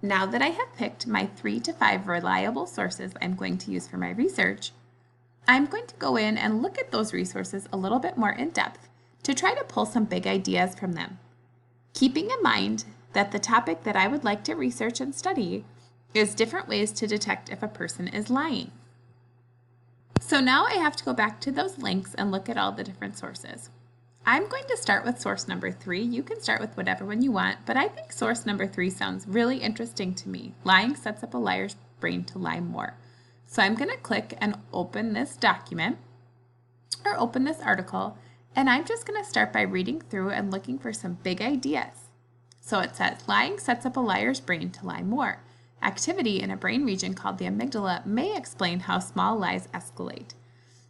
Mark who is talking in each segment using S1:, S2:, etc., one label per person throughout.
S1: Now that I have picked my 3 to 5 reliable sources I'm going to use for my research, I'm going to go in and look at those resources a little bit more in depth to try to pull some big ideas from them, keeping in mind that the topic that I would like to research and study is different ways to detect if a person is lying. So now I have to go back to those links and look at all the different sources. I'm going to start with source number 3. You can start with whatever one you want, but I think source number 3 sounds really interesting to me. Lying sets up a liar's brain to lie more. So I'm going to click and open this document or open this article, and I'm just going to start by reading through and looking for some big ideas. So it says, lying sets up a liar's brain to lie more. Activity in a brain region called the amygdala may explain how small lies escalate.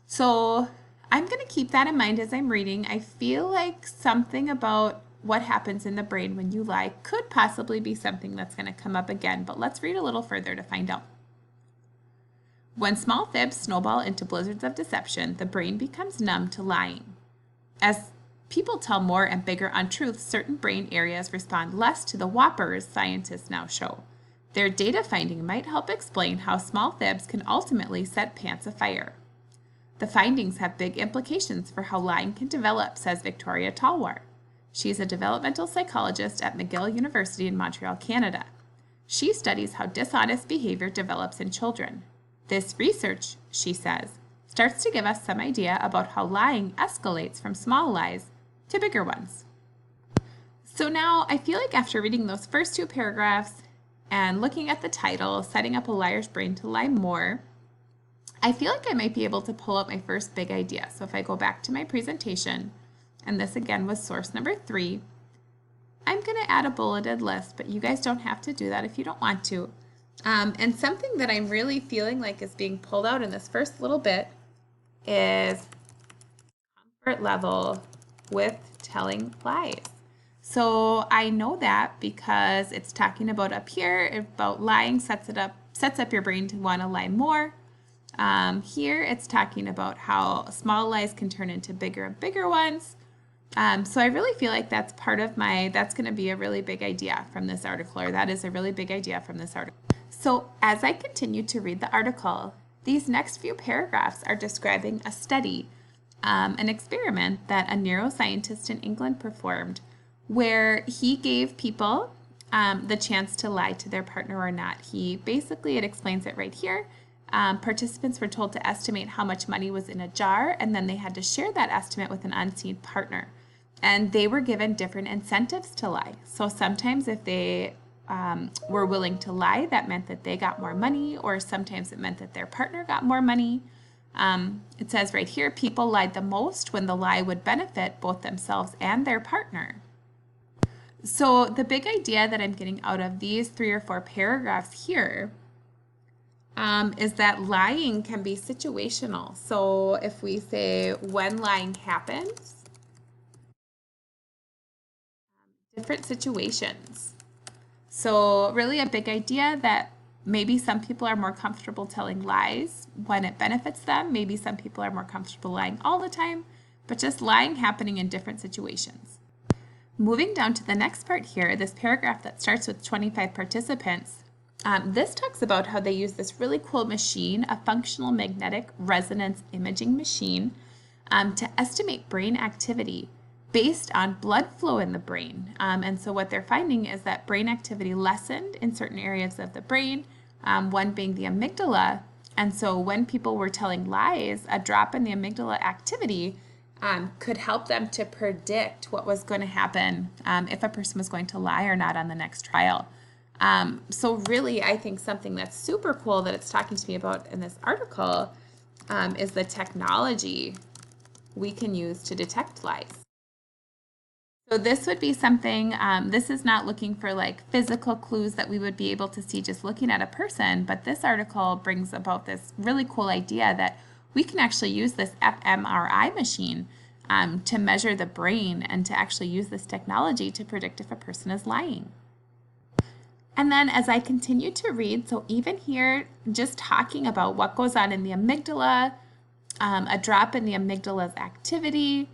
S1: So I'm going to keep that in mind as I'm reading. I feel like something about what happens in the brain when you lie could possibly be something that's going to come up again, but let's read a little further to find out. When small fibs snowball into blizzards of deception, the brain becomes numb to lying. As people tell more and bigger untruths, certain brain areas respond less to the whoppers scientists now show. Their data finding might help explain how small fibs can ultimately set pants afire. The findings have big implications for how lying can develop, says Victoria Talwar. She is a developmental psychologist at McGill University in Montreal, Canada. She studies how dishonest behavior develops in children. This research, she says, starts to give us some idea about how lying escalates from small lies to bigger ones. So now I feel like after reading those first 2 paragraphs and looking at the title, Setting Up a Liar's Brain to Lie More, I feel like I might be able to pull up my first big idea. So if I go back to my presentation, and this again was source number 3, I'm going to add a bulleted list, but you guys don't have to do that if you don't want to. And something that I'm really feeling like is being pulled out in this first little bit is comfort level with telling lies. So I know that because it's talking about up here about lying sets up your brain to want to lie more. Here it's talking about how small lies can turn into bigger and bigger ones. So I really feel like that's going to be a really big idea from this article, or that is a really big idea from this article. So as I continue to read the article, these next few paragraphs are describing a study, an experiment that a neuroscientist in England performed, where he gave people the chance to lie to their partner or not. It explains it right here. Participants were told to estimate how much money was in a jar, and then they had to share that estimate with an unseen partner. And they were given different incentives to lie. So sometimes if they were willing to lie, that meant that they got more money, or sometimes it meant that their partner got more money. It says right here, people lied the most when the lie would benefit both themselves and their partner. So the big idea that I'm getting out of these 3 or 4 paragraphs here is that lying can be situational. So if we say when lying happens, different situations. So really a big idea that maybe some people are more comfortable telling lies when it benefits them. Maybe some people are more comfortable lying all the time, but just lying happening in different situations. Moving down to the next part here, this paragraph that starts with 25 participants, this talks about how they use this really cool machine, a functional magnetic resonance imaging machine, to estimate brain activity based on blood flow in the brain. And so what they're finding is that brain activity lessened in certain areas of the brain, one being the amygdala. And so when people were telling lies, a drop in the amygdala activity could help them to predict what was going to happen if a person was going to lie or not on the next trial. So really, I think something that's super cool that it's talking to me about in this article is the technology we can use to detect lies. So this would be something, this is not looking for like physical clues that we would be able to see just looking at a person, but this article brings about this really cool idea that we can actually use this fMRI machine to measure the brain and to actually use this technology to predict if a person is lying. And then as I continue to read, so even here, just talking about what goes on in the amygdala, a drop in the amygdala's activity.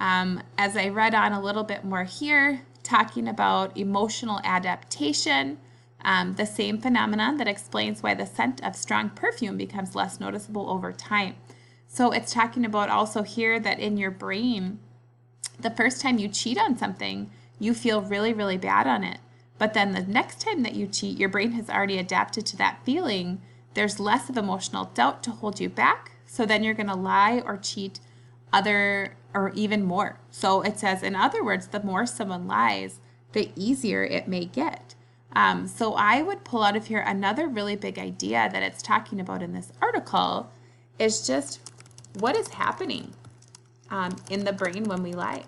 S1: As I read on a little bit more here, talking about emotional adaptation, The same phenomenon that explains why the scent of strong perfume becomes less noticeable over time. So it's talking about also here that in your brain, the first time you cheat on something, you feel really, really bad on it. But then the next time that you cheat, your brain has already adapted to that feeling. There's less of emotional doubt to hold you back. So then you're going to lie or cheat other or even more. So it says, in other words, the more someone lies, the easier it may get. So I would pull out of here another really big idea that it's talking about in this article is just what is happening in the brain when we lie.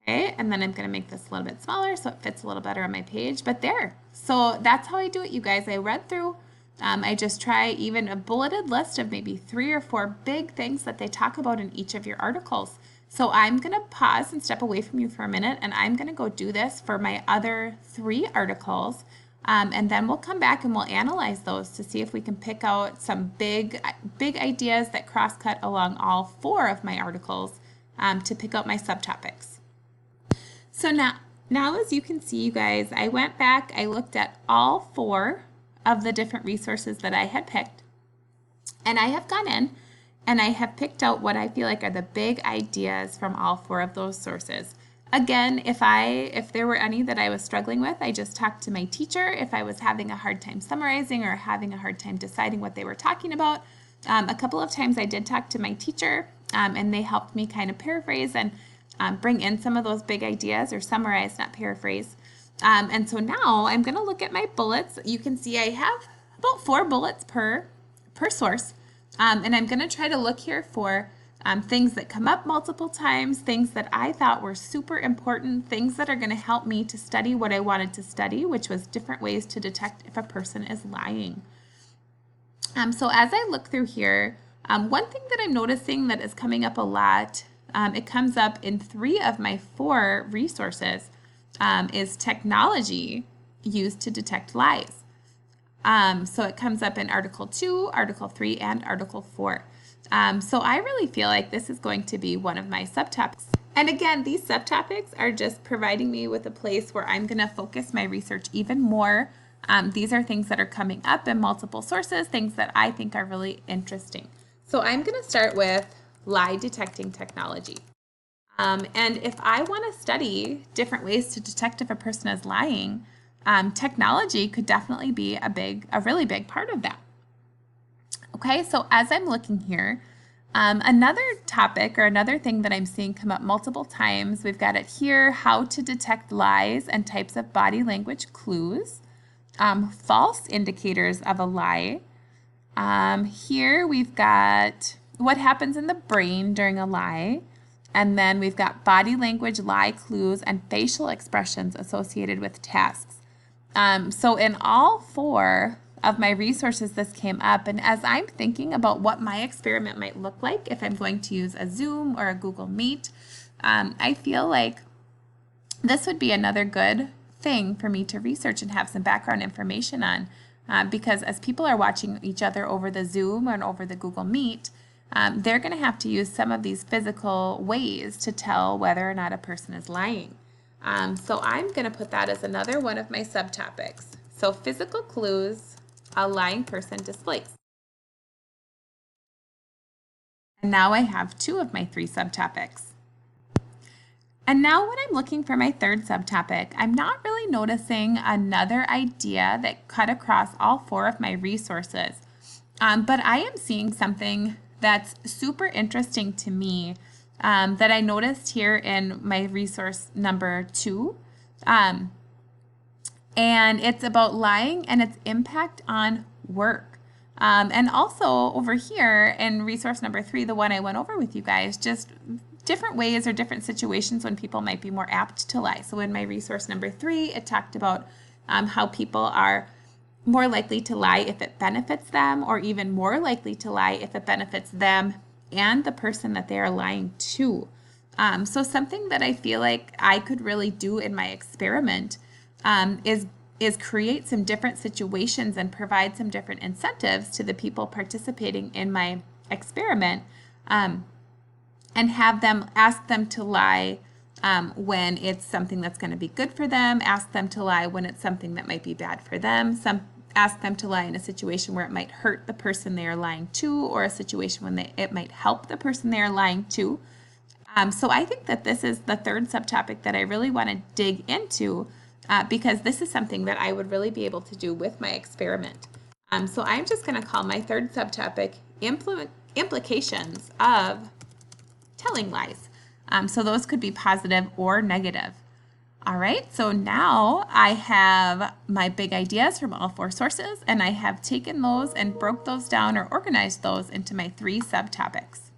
S1: Okay, and then I'm going to make this a little bit smaller so it fits a little better on my page, but there. So that's how I do it, you guys. I read through, I just try even a bulleted list of maybe 3 or 4 big things that they talk about in each of your articles. So I'm going to pause and step away from you for a minute, and I'm going to go do this for my other 3 articles, and then we'll come back and we'll analyze those to see if we can pick out some big ideas that cross-cut along all 4 of my articles to pick out my subtopics. So now as you can see, you guys, I went back, I looked at all 4 of the different resources that I had picked, and I have gone in and I have picked out what I feel like are the big ideas from all 4 of those sources. Again, if there were any that I was struggling with, I just talked to my teacher. If I was having a hard time summarizing or having a hard time deciding what they were talking about, a couple of times I did talk to my teacher, and they helped me kind of paraphrase and bring in some of those big ideas, or summarize, not paraphrase. And so now I'm going to look at my bullets. You can see I have about 4 bullets per source. And I'm going to try to look here for things that come up multiple times, things that I thought were super important, things that are going to help me to study what I wanted to study, which was different ways to detect if a person is lying. So as I look through here, one thing that I'm noticing that is coming up a lot, it comes up in 3 of my 4 resources, is technology used to detect lies. So it comes up in Article 2, Article 3, and Article 4. So I really feel like this is going to be one of my subtopics. And again, these subtopics are just providing me with a place where I'm going to focus my research even more. These are things that are coming up in multiple sources, things that I think are really interesting. So I'm going to start with lie detecting technology. And if I want to study different ways to detect if a person is lying, technology could definitely be a really big part of that. Okay, so as I'm looking here, another topic or another thing that I'm seeing come up multiple times, we've got it here, how to detect lies and types of body language clues, false indicators of a lie. Here we've got what happens in the brain during a lie. And then we've got body language, lie clues, and facial expressions associated with tasks. So in all 4 of my resources, this came up. And as I'm thinking about what my experiment might look like if I'm going to use a Zoom or a Google Meet, I feel like this would be another good thing for me to research and have some background information on. Because as people are watching each other over the Zoom and over the Google Meet, they're going to have to use some of these physical ways to tell whether or not a person is lying. So I'm going to put that as another one of my subtopics. So physical clues a lying person displays. And now I have 2 of my 3 subtopics. And now when I'm looking for my 3rd subtopic, I'm not really noticing another idea that cut across all 4 of my resources. But I am seeing something that's super interesting to me that I noticed here in my resource number 2. And it's about lying and its impact on work. And also over here in resource number 3, the one I went over with you guys, just different ways or different situations when people might be more apt to lie. So in my resource number 3, it talked about how people are more likely to lie if it benefits them, or even more likely to lie if it benefits them and the person that they are lying to. So something that I feel like I could really do in my experiment is create some different situations and provide some different incentives to the people participating in my experiment, and have them ask them to lie when it's something that's going to be good for them. Ask them to lie when it's something that might be bad for them. Ask them to lie in a situation where it might hurt the person they are lying to, or a situation when it might help the person they are lying to. So I think that this is the third subtopic that I really want to dig into because this is something that I would really be able to do with my experiment. So I'm just going to call my third subtopic implications of telling lies. So those could be positive or negative. All right, so now I have my big ideas from all 4 sources, and I have taken those and broke those down or organized those into my 3 subtopics.